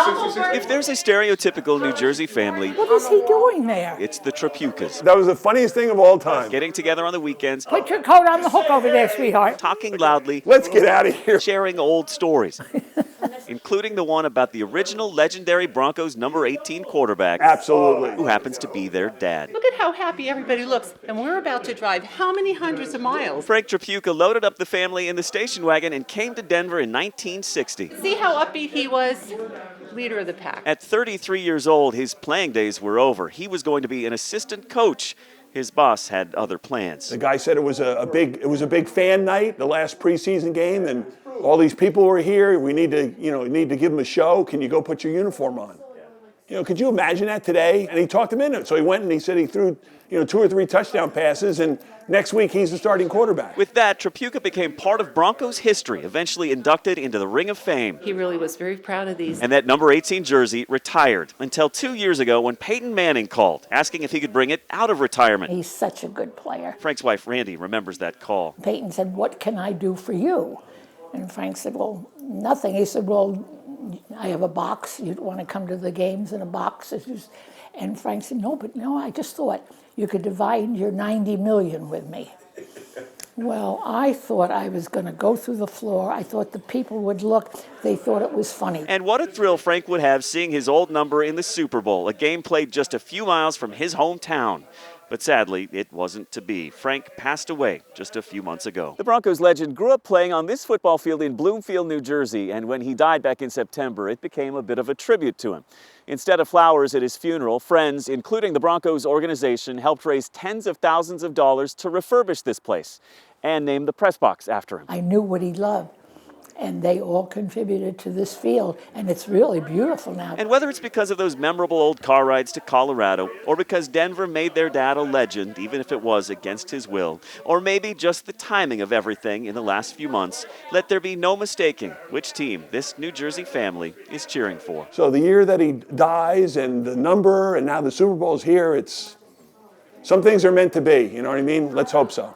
If there's a stereotypical New Jersey family, What is he doing there? it's the Tripukas. That was the funniest thing of all time. Getting together on the weekends, Put your coat on the hook over there, sweetheart. talking loudly, Let's get out of here. sharing old stories, including the one about the original legendary Broncos number 18 quarterback, Absolutely. who happens to be their dad. Look at how happy everybody looks, and we're about to drive how many hundreds of miles? Frank Tripuka loaded up the family in the station wagon and came to Denver in 1960. See how upbeat he was? Leader of the pack. At 33 years old, his playing days were over. He was going to be an assistant coach. His boss had other plans. The guy said it was a big fan night, the last preseason game, and all these people were here. We need to give them a show. Can you go put your uniform on? Could you imagine that today? And he talked him into it. So he went and he said he threw, 2 or 3 touchdown passes, and next week he's the starting quarterback. With that, Tripuka became part of Broncos history, eventually inducted into the Ring of Fame. He really was very proud of these. And that number 18 jersey retired until 2 years ago when Peyton Manning called, asking if he could bring it out of retirement. He's such a good player. Frank's wife, Randy, remembers that call. Peyton said, "What can I do for you?" And Frank said, "Well, nothing." He said, "Well, I have a box. You'd want to come to the games in a box." And Frank said, no, I just thought you could divide your $90 million with me. Well, I thought I was going to go through the floor. I thought the people would look. They thought it was funny. And what a thrill Frank would have seeing his old number in the Super Bowl, a game played just a few miles from his hometown. But sadly, it wasn't to be. Frank passed away just a few months ago. The Broncos legend grew up playing on this football field in Bloomfield, New Jersey, and when he died back in September, it became a bit of a tribute to him. Instead of flowers at his funeral, friends, including the Broncos organization, helped raise tens of thousands of dollars to refurbish this place and name the press box after him. I knew what he loved, and they all contributed to this field, and it's really beautiful now. And whether it's because of those memorable old car rides to Colorado, or because Denver made their dad a legend, even if it was against his will, or maybe just the timing of everything in the last few months, let there be no mistaking which team this New Jersey family is cheering for. So the year that he dies and the number and now the Super Bowl's here, some things are meant to be, you know what I mean? Let's hope so.